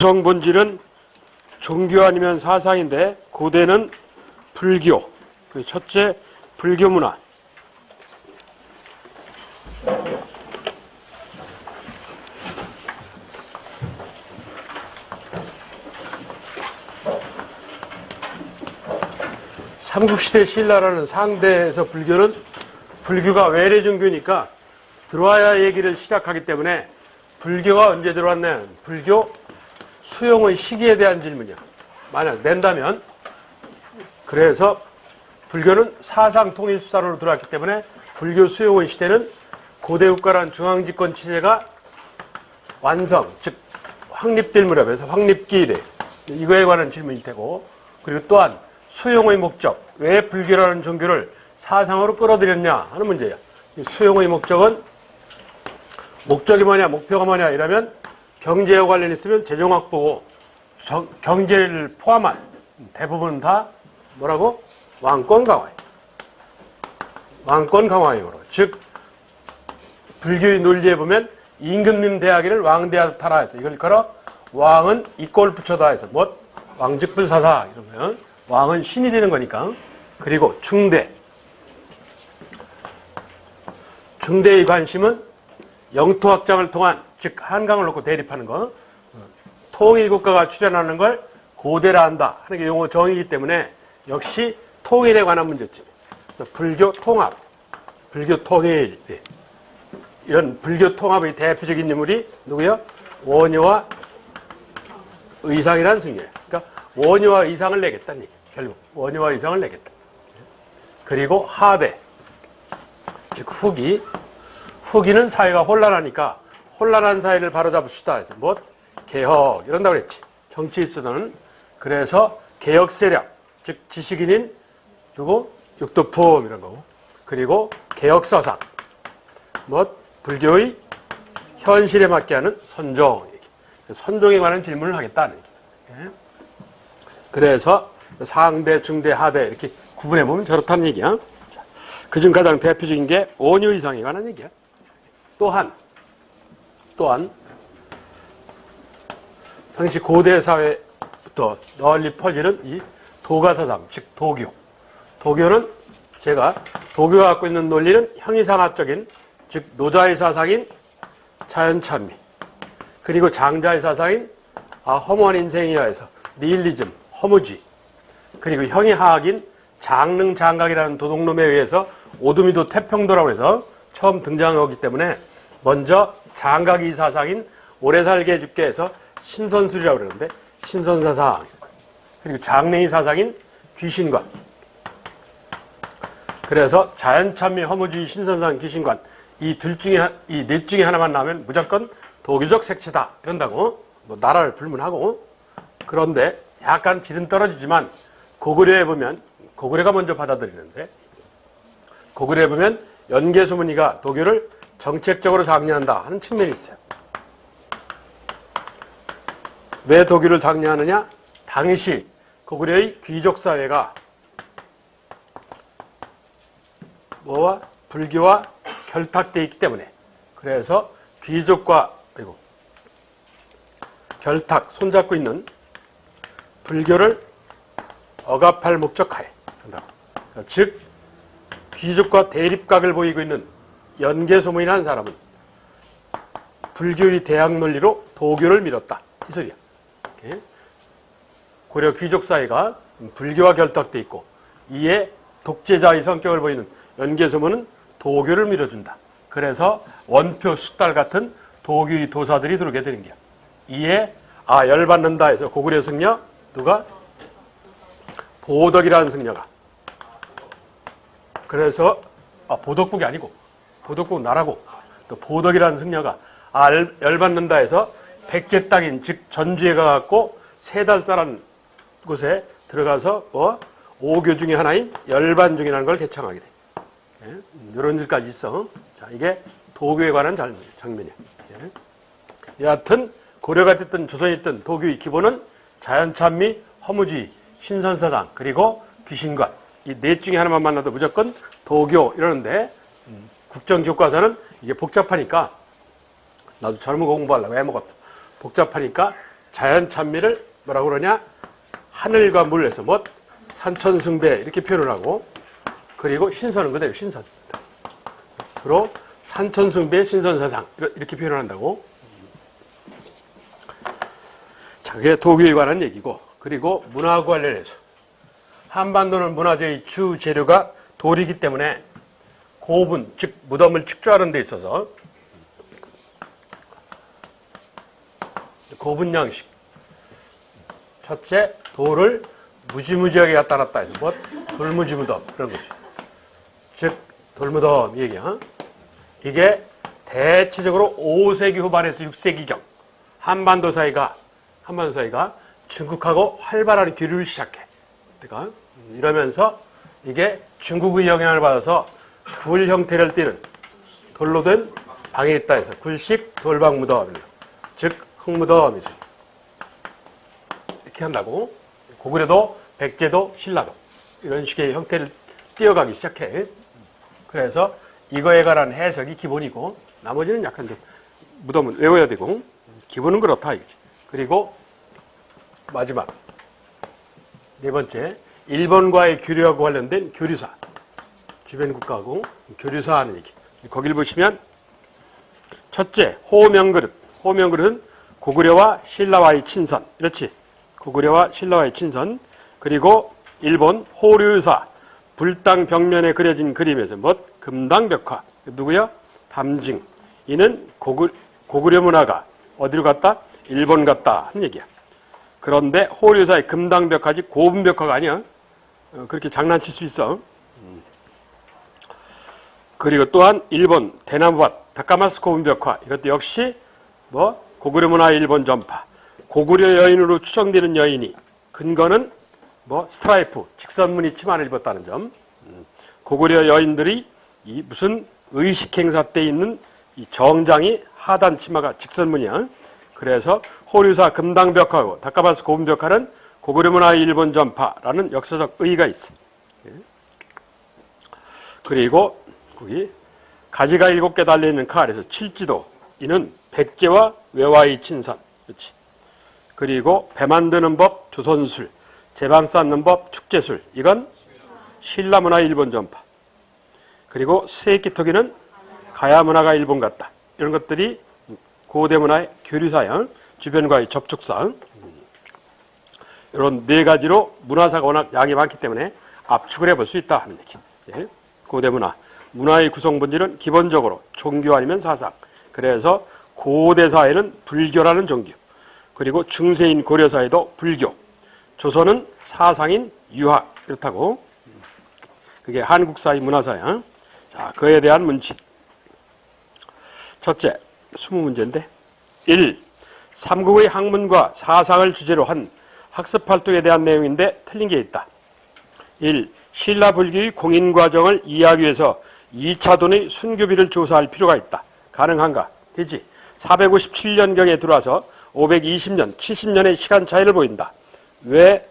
구성 본질은 종교 아니면 사상인데 고대는 불교. 첫째, 불교 문화. 삼국시대 신라라는 상대에서 불교가 외래 종교니까 들어와야 얘기를 시작하기 때문에 불교가 언제 들어왔냐? 불교 수용의 시기에 대한 질문이야. 만약 낸다면 그래서 불교는 사상 통일 수사로 들어왔기 때문에 불교 수용의 시대는 고대 국가란 중앙집권 체제가 완성, 즉 확립될 무렵에서 확립기 이래 이거에 관한 질문일 테고, 그리고 또한 수용의 목적, 왜 불교라는 종교를 사상으로 끌어들였냐 하는 문제야. 수용의 목적은 목적이 뭐냐, 목표가 뭐냐 이러면 경제와 관련있으면 재정확보고 경제를 포함한 대부분 다 뭐라고? 왕권 강화예요. 왕권 강화용으로. 즉 불교의 논리에 보면 임금님 대하기를 왕대하 타라 해서 이걸 걸어 왕은 이꼴 붙여다 해서 뭐 왕즉불사사 이러면 왕은 신이 되는 거니까. 그리고 중대의 관심은 영토 확장을 통한, 즉 한강을 놓고 대립하는 거, 통일국가가 출현하는 걸 고대라 한다 하는 게 용어 정의이기 때문에 역시 통일에 관한 문제점이에요. 불교 통합, 불교 통일, 이런 불교 통합의 대표적인 인물이 누구요? 원효와 의상이라는 승려예요. 그러니까 원효와 의상을 내겠다는 얘기예요. 결국 원효와 의상을 내겠다. 그리고 하대, 즉 후기는 사회가 혼란하니까 혼란한 사회를 바로잡읍시다 해서 뭐 개혁 이런다고 그랬지. 정치에서는. 그래서 개혁 세력, 즉 지식인인 누구? 육도품 이런 거고. 그리고 개혁 서상, 뭐 불교의 현실에 맞게 하는 선종, 선종에 관한 질문을 하겠다는 얘기예요. 그래서 상대, 중대, 하대 이렇게 구분해 보면 저렇다는 얘기야. 그중 가장 대표적인 게 원효의상에 관한 얘기야. 또한 당시 고대 사회부터 널리 퍼지는 이 도가사상, 즉 도교. 도교는 도교가 갖고 있는 논리는 형이상학적인, 즉 노자의 사상인 자연찬미, 그리고 장자의 사상인 허무한인생이야 해서 니힐리즘, 허무주의, 그리고 형이하학인 장릉장각이라는 도둑놈에 의해서 오두미도 태평도라고 해서 처음 등장한 거기 때문에 먼저 장각이 사상인 오래 살게 해줄게 해서 신선술이라고 그러는데 신선사상, 그리고 장릉이 사상인 귀신관. 그래서 자연찬미, 허무주의, 신선상, 귀신관 이 넷 중에 하나만 나오면 무조건 도교적 색채다 이런다고 뭐 나라를 불문하고. 그런데 약간 기름 떨어지지만 고구려에 보면, 고구려가 먼저 받아들이는데 고구려에 보면 연개소문이가 도교를 정책적으로 장려한다 하는 측면이 있어요. 왜 도교를 장려하느냐? 당시 고구려의 귀족사회가 뭐와? 불교와 결탁되어 있기 때문에. 그래서 귀족과 그리고 손잡고 있는 불교를 억압할 목적하에 한다고. 즉 귀족과 대립각을 보이고 있는 연개소문이라는 사람은 불교의 대학 논리로 도교를 밀었다 이 소리야. 고려 귀족 사회가 불교와 결탁되어 있고 이에 독재자의 성격을 보이는 연개소문은 도교를 밀어준다. 그래서 원표, 숙달 같은 도교의 도사들이 들어오게 되는 거야. 이에 열받는다 해서 고구려 승려 누가? 보덕이라는 승려가. 그래서 보덕국이 아니고 보덕국 나라고 또 보덕이라는 승려가 열받는다 해서 백제 땅인 즉 전주에 가갖고 세달사라는 곳에 들어가서 오교 중에 하나인 열반중이라는 걸 개창하게 돼. 이런 일까지 있어. 자, 이게 도교에 관한 장면이야. 여하튼 고려가 됐든 조선이 됐든 도교의 기본은 자연찬미, 허무주의, 신선사상, 그리고 귀신관. 이 넷 중에 하나만 만나도 무조건 도교 이러는데 국정교과서는 이게 복잡하니까 나도 젊은 거 공부하려고 애먹었어. 복잡하니까 자연 찬미를 뭐라고 그러냐? 하늘과 물에서 뭐 산천숭배 이렇게 표현을 하고, 그리고 신선은 그대로 신선. 주로 산천숭배 신선사상 이렇게 표현을 한다고. 자, 그게 도교에 관한 얘기고, 그리고 문화 관련해서 한반도는 문화재의 주 재료가 돌이기 때문에 고분, 즉 무덤을 축조하는 데 있어서 고분 양식. 첫째, 돌을 무지무지하게 갖다 놨다 해서 뭐 돌무지무덤 그런 것이. 즉 돌무덤 얘기야. 이게 대체적으로 5세기 후반에서 6세기경 한반도 사이가 중국하고 활발한 교류를 시작해. 그러니까 이러면서 이게 중국의 영향을 받아서 굴 형태를 띠는 돌로 된 방이 있다 해서 굴식 돌방무덤, 즉 흙무덤이죠. 이렇게 한다고. 고구려도 백제도 신라도 이런 식의 형태를 띄어가기 시작해. 그래서 이거에 관한 해석이 기본이고 나머지는 약간 좀 무덤은 외워야 되고 기본은 그렇다 이거지. 그리고 마지막 네 번째, 일본과의 교류하고 관련된 교류사, 주변 국가하고 교류사하는 얘기. 거길 보시면 첫째, 호명그릇. 호명그릇은 고구려와 신라와의 친선. 그렇지. 고구려와 신라와의 친선. 그리고 일본 호류사. 불당 벽면에 그려진 그림에서 금당벽화. 누구야? 담징. 이는 고구려 문화가 어디로 갔다? 일본 갔다 하는 얘기야. 그런데 호류사의 금당벽화지 고분벽화가 아니야. 그렇게 장난칠 수 있어. 그리고 또한 일본 대나무밭 다카마스 고분벽화. 이것도 역시 고구려 문화의 일본 전파. 고구려 여인으로 추정되는 여인이 근거는 스트라이프 직선무늬 치마를 입었다는 점. 고구려 여인들이 이 무슨 의식 행사 때 있는 이 정장이 하단 치마가 직선무늬야. 그래서 호류사 금당벽화하고 다카마스 고분벽화는 고구려 문화의 일본 전파라는 역사적 의의가 있어. 그리고 거기 가지가 7개 달려있는 칼에서 칠지도. 이는 백제와 외화의 친선. 그렇지. 그리고 배 만드는 법 조선술, 제방 쌓는 법 축제술. 이건 신라 문화의 일본 전파. 그리고 세끼토기는 가야 문화가 일본 같다. 이런 것들이 고대 문화의 교류사양, 주변과의 접촉사. 이런 네 가지로 문화사가 워낙 양이 많기 때문에 압축을 해볼 수 있다 하는 얘기. 예. 고대 문화. 문화의 구성 본질은 기본적으로 종교 아니면 사상. 그래서 고대 사회는 불교라는 종교. 그리고 중세인 고려 사회도 불교. 조선은 사상인 유학. 이렇다고. 그게 한국 사회 문화사야. 자, 그에 대한 문칙. 첫째, 20문제인데 1. 삼국의 학문과 사상을 주제로 한 학습 활동에 대한 내용인데 틀린 게 있다. 1. 신라 불교의 공인 과정을 이해하기 위해서 2차돈의 순교비를 조사할 필요가 있다. 가능한가? 되지. 457년경에 들어와서 520년, 70년의 시간 차이를 보인다. 왜?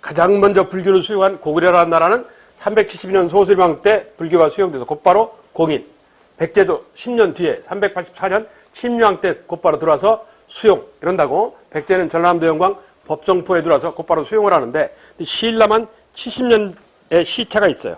가장 먼저 불교를 수용한 고구려라는 나라는 372년 소설명 때 불교가 수용돼서 곧바로 공인. 백제도 10년 뒤에 384년 침유왕 때 곧바로 들어와서 수용. 이런다고. 백제는 전라남도 영광 법성포에 들어와서 곧바로 수용을 하는데 신라만 70년의 시차가 있어요.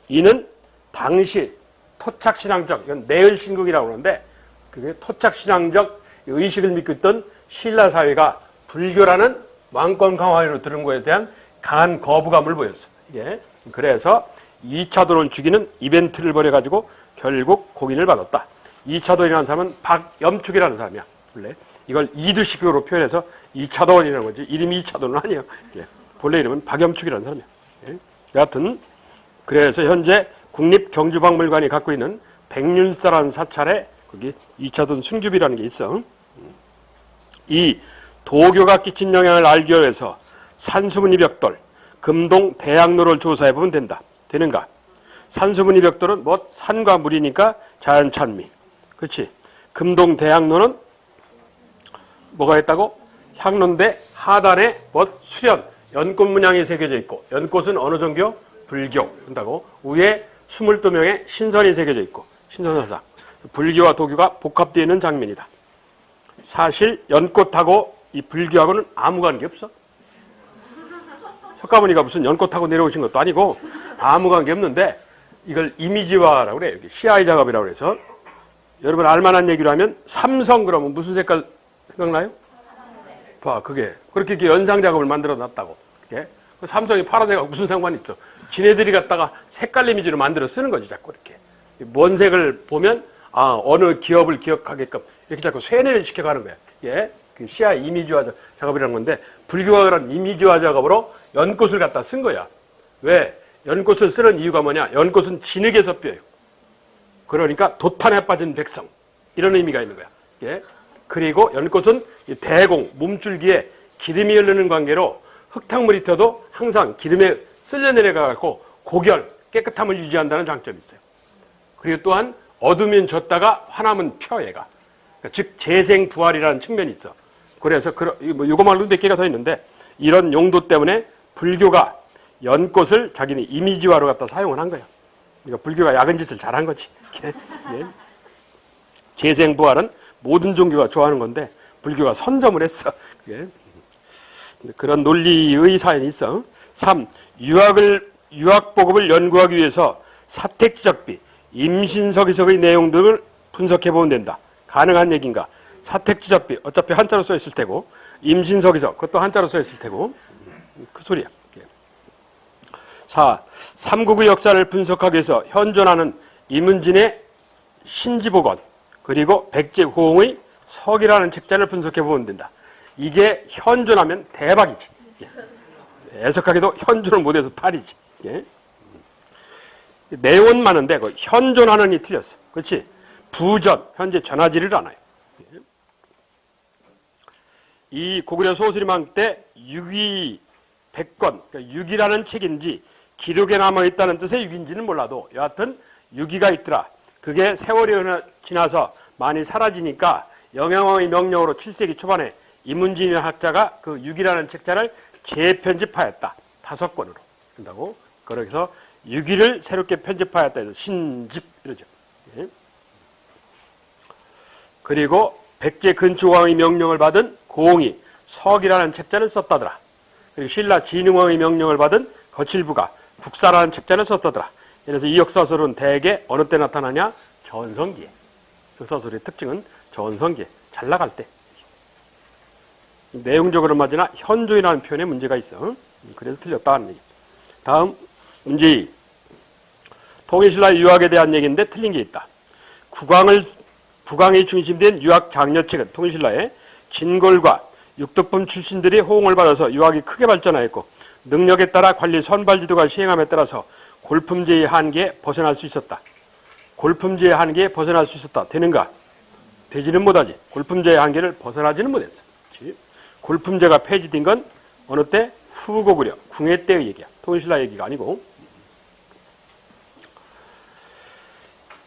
이는 당시 토착신앙적, 이건 내을신국이라고 하는데 그게 토착신앙적 의식을 믿고 있던 신라 사회가 불교라는 왕권 강화로 들은 것에 대한 강한 거부감을 보였어. 이게 그래서 2차 도론 주기는 이벤트를 벌여가지고 결국 공인을 받았다. 2차 도론이라는 사람은 박염축이라는 사람이야. 원래 이걸 이두식으로 표현해서 2차 도론이라는 거지. 이름이 2차 도론은 아니에요. 본래 이름은 박염축이라는 사람이야. 여하튼 그래서 현재 국립경주박물관이 갖고 있는 백륜사라는 사찰에 거기 2차 도론 순교비라는 게 있어. 이 도교가 끼친 영향을 알기 위해서 산수문이 벽돌, 금동 대학로를 조사해보면 된다. 되는가? 산수문이 벽돌은 산과 물이니까 자연찬미. 그렇지. 금동 대학로는 뭐가 있다고? 향로인데 하단에 수연, 연꽃 문양이 새겨져 있고, 연꽃은 어느 종교? 불교. 한다고. 위에 22명의 신선이 새겨져 있고, 신선사상. 불교와 도교가 복합되어 있는 장면이다. 사실 연꽃하고 이 불교하고는 아무 관계 없어. 석가모니가 무슨 연꽃하고 내려오신 것도 아니고 아무 관계 없는데 이걸 이미지화라고 그래요. CI 작업이라고 그래서 여러분 알만한 얘기로 하면 삼성 그러면 무슨 색깔 생각나요? 봐, 그게 그렇게 이렇게 연상 작업을 만들어 놨다고. 이렇게. 삼성이 파란색하고 무슨 상관이 있어? 지네들이 갖다가 색깔 이미지로 만들어 쓰는 거지 자꾸 이렇게. 뭔 색을 보면 어느 기업을 기억하게끔 이렇게 자꾸 쇠뇌를 시켜가는 거야. 예, 그 CI 이미지화 작업이라는 건데 불교가 그런 이미지화 작업으로 연꽃을 갖다 쓴 거야. 왜? 연꽃을 쓰는 이유가 뭐냐? 연꽃은 진흙에서 뼈요. 그러니까 도탄에 빠진 백성 이런 의미가 있는 거야. 예? 그리고 연꽃은 대공 몸줄기에 기름이 흐르는 관계로 흙탕물이 튀어도 항상 기름에 쓸려 내려가고 고결 깨끗함을 유지한다는 장점이 있어요. 그리고 또한 어두면 졌다가 화나면 펴 얘가. 그러니까 즉 재생 부활이라는 측면이 있어. 그래서 이거 말고도 몇 개가 더 있는데 이런 용도 때문에 불교가 연꽃을 자기는 이미지화로 갖다 사용을 한 거야. 그러니까 불교가 야근 짓을 잘한 거지. 예? 재생 부활은 모든 종교가 좋아하는 건데 불교가 선점을 했어. 예? 그런 논리의 사연이 있어. 3. 유학보급을 연구하기 위해서 사택지적비, 임신서기석의 내용 등을 분석해 보면 된다. 가능한 얘기인가? 사택지적비, 어차피 한자로 써 있을 테고, 임신서기석, 그것도 한자로 써 있을 테고, 그 소리야. 4. 삼국의 역사를 분석하기 위해서 현존하는 이문진의 신지복원, 그리고 백제호응의 석이라는 책자를 분석해 보면 된다. 이게 현존하면 대박이지. 애석하게도 현존을 못해서 탈이지. 내용은 많은데 그 현존하는 이 틀렸어. 그렇지? 부전, 현재 전하지를 않아요. 이 고구려 소수리망 때 유기 100권, 그러니까 유기라는 책인지 기록에 남아있다는 뜻의 유기인지는 몰라도 여하튼 유기가 있더라. 그게 세월이 지나서 많이 사라지니까 영양왕의 명령으로 7세기 초반에 이문진이라는 학자가 그 유기라는 책자를 재편집하였다. 5권으로 한다고. 그래서 유기를 새롭게 편집하였다 해서 신집 이러죠. 예. 그리고 백제 근초왕의 명령을 받은 고홍이 석이라는 책자를 썼다더라. 그리고 신라 진흥왕의 명령을 받은 거칠부가 국사라는 책자를 썼다더라. 그래서 이 역사설은 대개 어느 때 나타나냐? 전성기에. 역사설의 특징은 전성기에. 잘 나갈 때. 내용적으로 맞으나 현존이라는 표현에 문제가 있어. 그래서 틀렸다는 얘기죠. 다음 문제 2. 통일신라의 유학에 대한 얘기인데 틀린 게 있다. 국왕이 중심된 유학 장려책은 통일신라의 진골과 육덕품 출신들이 호응을 받아서 유학이 크게 발전하였고 능력에 따라 관리 선발지도가 시행함에 따라서 골품제의 한계에 벗어날 수 있었다. 골품제의 한계에 벗어날 수 있었다. 되는가? 되지는 못하지. 골품제의 한계를 벗어나지는 못했어. 그렇지? 골품제가 폐지된 건 어느 때? 후고구려, 궁예 때의 얘기야. 통일신라 얘기가 아니고.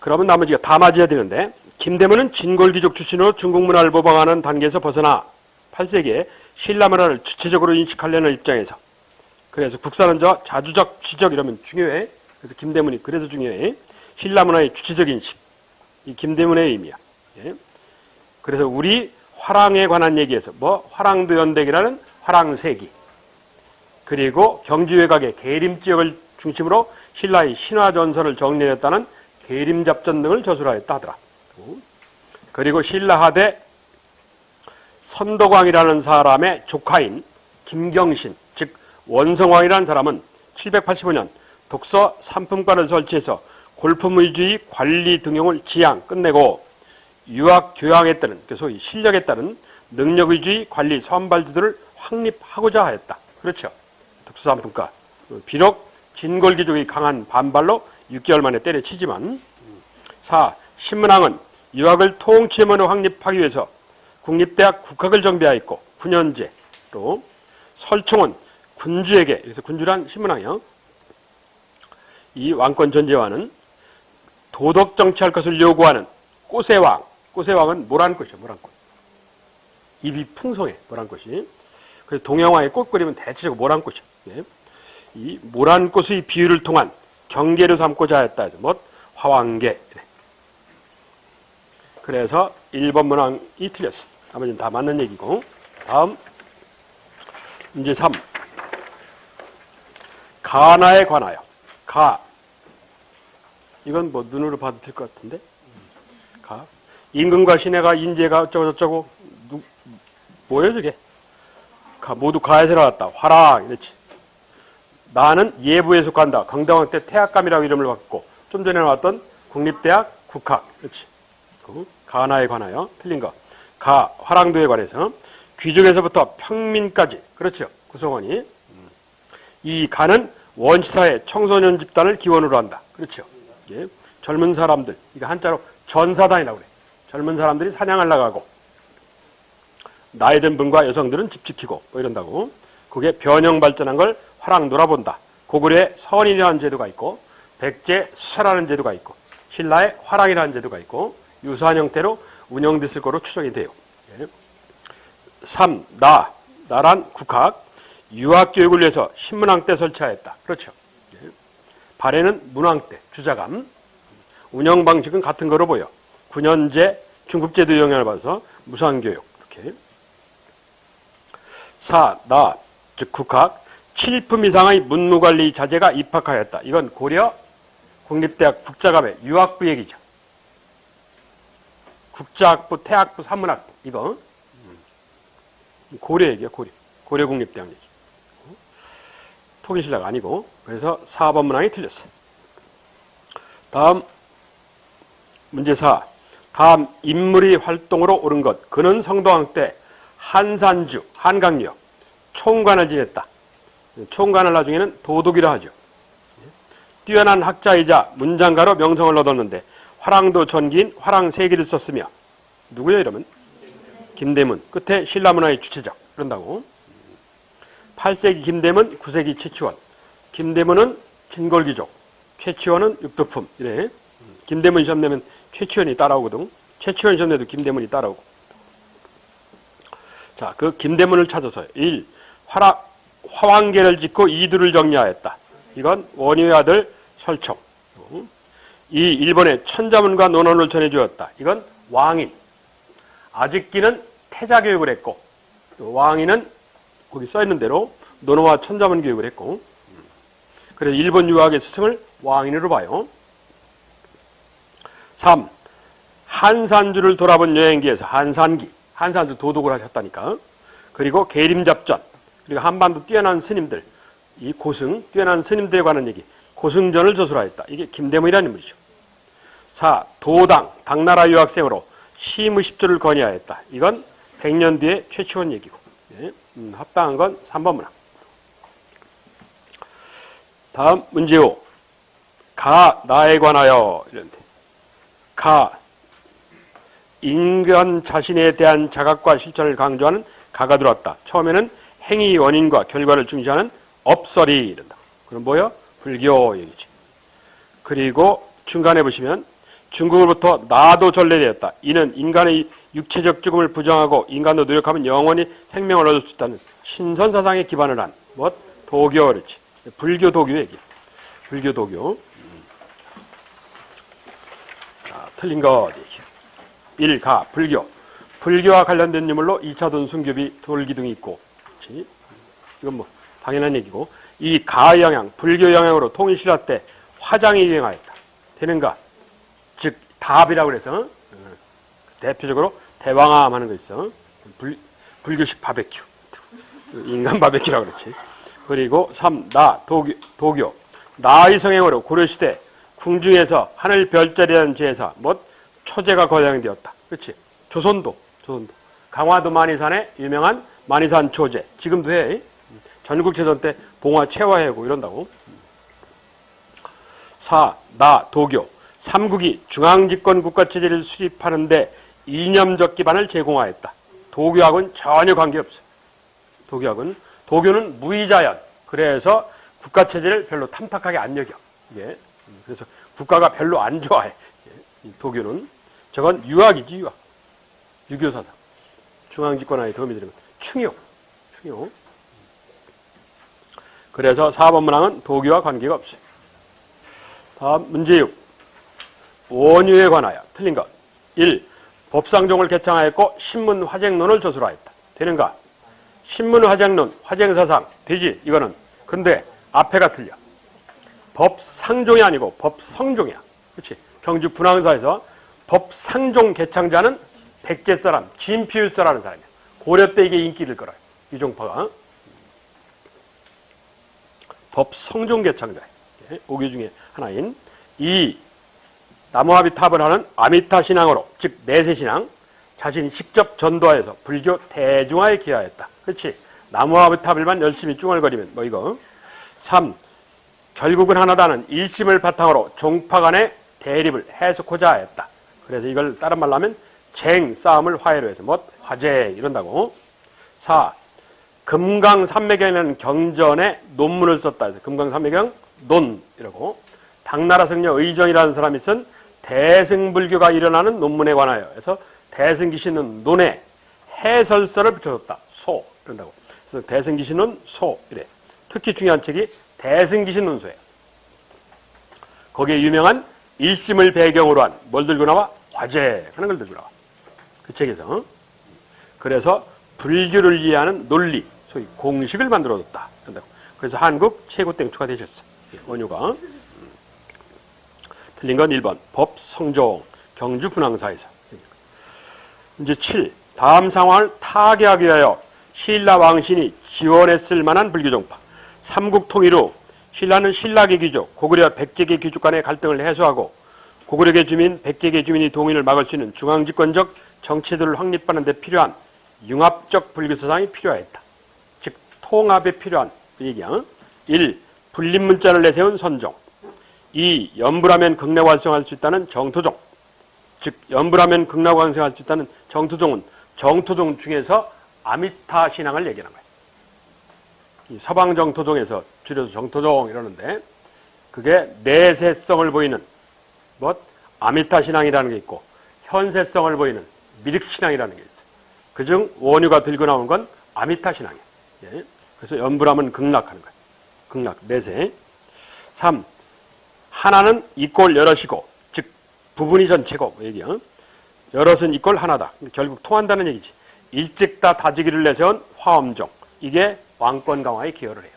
그러면 나머지가 다 맞아야 되는데 김대문은 진골귀족 출신으로 중국 문화를 모방하는 단계에서 벗어나 8세기에 신라 문화를 주체적으로 인식하려는 입장에서 그래서 국사론자와 자주적 지적 이러면 중요해. 그래서 김대문이 그래서 중요해. 신라 문화의 주체적 인식. 이 김대문의 의미야. 예. 그래서 우리 화랑에 관한 얘기에서 화랑도연대기라는 화랑세기 그리고 경주외곽의 계림지역을 중심으로 신라의 신화전선을 정리했다는 계림잡전 등을 저술하였다 하더라. 그리고 신라하대 선덕왕이라는 사람의 조카인 김경신 즉 원성왕이라는 사람은 785년 독서 상품관을 설치해서 골품의주의 관리 등용을 지향 끝내고 유학 교양에 따른 소위 실력에 따른 능력의주의 관리 선발지도를 확립하고자 하였다. 그렇죠. 독서 상품관. 비록 진골귀족의 강한 반발로 6개월 만에 때려치지만 4. 신문왕은 유학을 통치문으로 확립하기 위해서 국립대학 국학을 정비하였고 9년제로 설총은 군주에게 그래서 군주란 신문왕이요. 이 왕권 전제와는 도덕 정치할 것을 요구하는 꼬세왕. 꼬세왕은 모란꽃이죠. 모란꽃. 입이 풍성해. 모란꽃이. 그래서 동양화에 꽃 그리면 대체적으로 모란꽃이죠. 예. 이 모란꽃의 비유를 통한 경계를 삼고자 했다 해서 화왕계. 그래서 1번 문항이 틀렸어. 나머지는 다 맞는 얘기고. 다음 문제 3. 가나에 관하여. 가. 이건 뭐 눈으로 봐도 될 것 같은데. 가. 임금과 시내가 인재가 어쩌고저쩌고. 뭐예요 저게? 모두 가에서 나왔다. 화랑 이렇지. 나는 예부에 속한다. 강대왕 때 태학감이라고 이름을 받고 좀 전에 나왔던 국립대학 국학. 그렇지. 가나에 관하여. 틀린 거. 가. 화랑도에 관해서. 귀족에서부터 평민까지. 그렇죠. 구성원이. 이 가는 원시사회 청소년 집단을 기원으로 한다. 그렇죠. 예. 젊은 사람들. 이거 한자로 전사단이라고 그래. 젊은 사람들이 사냥을 나가고 나이 든 분과 여성들은 집 지키고 뭐 이런다고. 그게 변형 발전한 걸 화랑 놀아본다. 고구려에 선인이라는 제도가 있고 백제 수사라는 제도가 있고 신라에 화랑이라는 제도가 있고 유사한 형태로 운영됐을 거로 추정이 돼요. 3. 나란 국학. 유학교육을 위해서 신문왕 때 설치하였다. 그렇죠. 발해는 문왕 때 주자감. 운영 방식은 같은 거로 보여. 9년제 중국제도 영향을 받아서 무상교육. 이렇게. 4. 즉 국학. 7품 이상의 문무관리 자제가 입학하였다. 이건 고려 국립대학 국자감의 유학부 얘기죠. 국자학부, 태학부, 산문학부. 이거. 고려 얘기야, 고려. 고려 국립대학 얘기. 통일신라가 아니고. 그래서 4번 문항이 틀렸어. 다음 문제 4. 다음 인물이 활동으로 오른 것. 그는 성도왕 때 한산주, 한강역 총관을 지냈다. 총관을 나중에는 도독이라 하죠. 뛰어난 학자이자 문장가로 명성을 얻었는데 화랑도 전기인 화랑세기를 썼으며 누구요 이러면? 김대문. 끝에 신라문화의 주체적. 그런다고. 8세기 김대문, 9세기 최치원. 김대문은 진골귀족, 최치원은 육도품. 이래. 김대문 시험 내면 최치원이 따라오거든. 최치원 시험 내도 김대문이 따라오고. 자, 그 김대문을 찾아서 1. 화왕계를 짓고 이두를 정리하였다. 이건 원효의 아들 설총. 2. 일본에 천자문과 논언을 전해주었다. 이건 왕인. 아직기는 태자교육을 했고 왕인은 거기 써있는 대로 논어와 천자문 교육을 했고 그래서 일본 유학의 스승을 왕인으로 봐요. 3. 한산주를 돌아본 여행기에서 한산주 도독을 하셨다니까. 그리고 계림잡전, 그리고 한반도 뛰어난 스님들, 이 고승, 뛰어난 스님들에 관한 얘기, 고승전을 저술하였다. 이게 김대문이라는 인물이죠. 4. 도당, 당나라 유학생으로 시무십조를 건의하였다. 이건 100년 뒤에 최치원 얘기고. 예, 합당한 건 3번 문항. 다음 문제 5. 나에 관하여 이런데. 인간 자신에 대한 자각과 실천을 강조하는 가가 들어왔다. 처음에는 행위 원인과 결과를 중시하는 업설이 이런다. 그럼 뭐요? 불교 얘기지. 그리고 중간에 보시면 중국으로부터 나도 전래되었다. 이는 인간의 육체적 죽음을 부정하고 인간도 노력하면 영원히 생명을 얻을 수 있다는 신선사상에 기반을 한 도교 그렇지. 불교 도교 얘기. 불교 도교. 자, 틀린 거 어디? 1. 불교. 불교와 관련된 유물로 2차돈 순교비 돌기둥이 있고. 그렇지? 이건 뭐 당연한 얘기고. 2. 영향. 불교 영향으로 통일신라 때 화장이 유행하였다. 되는가? 즉 답이라고 그래서 대표적으로 대왕암 하는 거 있어. 불교식 바베큐. 인간 바베큐라고 그렇지. 그리고 3. 도교. 나의 성행으로 고려시대 궁중에서 하늘 별자리라는 제사, 초제가 거장되었다. 그렇지. 조선도. 강화도 만이산에 유명한 만이산 초제. 지금도 해. 전국체전 때 봉화 채화하고 이런다고. 4. 도교. 삼국이 중앙집권 국가체제를 수립하는데 이념적 기반을 제공하였다. 도교하고는 전혀 관계없어. 도교는 무의자연. 그래서 국가체제를 별로 탐탁하게 안 여겨. 이게. 그래서 국가가 별로 안 좋아해. 도교는. 저건 유학이지, 유학. 유교사상. 중앙집권화에 도움이 되는 충요. 그래서 4번 문항은 도교와 관계가 없어요. 다음 문제 6. 원유에 관하여 틀린 것. 1. 법상종을 개창하였고 신문화쟁론을 저술하였다. 되는가? 신문화쟁론, 화쟁사상 되지 이거는. 근데 앞에가 틀려. 법상종이 아니고 법성종이야. 그렇지? 경주 분황사에서 법상종 개창자는 백제 사람 진피율사라는 사람이야. 고려 때 이게 인기를 끌어요. 이종파가. 법성종 개창자. 오교 중에 하나인 이 나무아비탑을 하는 아미타 신앙으로, 즉 내세신앙, 자신이 직접 전도하여서 불교 대중화에 기여하였다. 그렇지? 나무아비탑을만 열심히 쭝얼거리면 뭐 이거. 3. 결국은 하나다는 일심을 바탕으로 종파 간의 대립을 해소코자 하였다. 그래서 이걸 다른 말로 하면 쟁, 싸움을 화해로 해서 뭐 화재 이런다고. 4. 금강산매경이라는 경전에 논문을 썼다. 해서 금강산매경 논이라고. 당나라 승려 의정이라는 사람이 쓴 대승불교가 일어나는 논문에 관하여 해서 대승기신론 논에 해설서를 붙여줬다. 소 이런다고. 그래서 대승기신론 소 이래. 특히 중요한 책이 대승기신론소예요. 거기에 유명한 일심을 배경으로 한 뭘 들고 나와? 화재 하는 걸 들고 나와. 그 책에서. 그래서 불교를 이해하는 논리, 소위 공식을 만들어줬다. 이런다고. 그래서 한국 최고 땡초가 되셨어. 원효가. 틀린 건 1번. 법성종 경주 분황사에서. 이제 7. 다음 상황을 타개하기 위하여 신라 왕신이 지원했을 만한 불교종파. 삼국통일 후 신라는 신라계 귀족, 고구려 백제계 귀족 간의 갈등을 해소하고 고구려계 주민, 백제계 주민이 동인을 막을 수 있는 중앙집권적 정치들을 확립하는 데 필요한 융합적 불교사상이 필요하였다. 즉 통합에 필요한 얘기야. 1. 분립문자를 내세운 선종. 2. 연불하면 극락을 활성화할 수 있다는 정토종. 즉 연불하면 극락을 활성화할 수 있다는 정토종은 정토종 중에서 아미타 신앙을 얘기하는 거예요. 이 서방 정토종에서 줄여서 정토종 이러는데 그게 내세성을 보이는 뭐 아미타 신앙이라는 게 있고 현세성을 보이는 미륵 신앙이라는 게 있어요. 그중 원유가 들고 나온 건 아미타 신앙이에요. 예. 그래서 연불하면 극락하는 거예요. 극락 내세. 3. 하나는 이꼴 여럿이고 즉 부분이 전체고 얘기야. 여럿은 이꼴 하나다. 결국 통한다는 얘기지. 일찍 다 다지기를 내세운 화엄종. 이게 왕권 강화에 기여를 해요.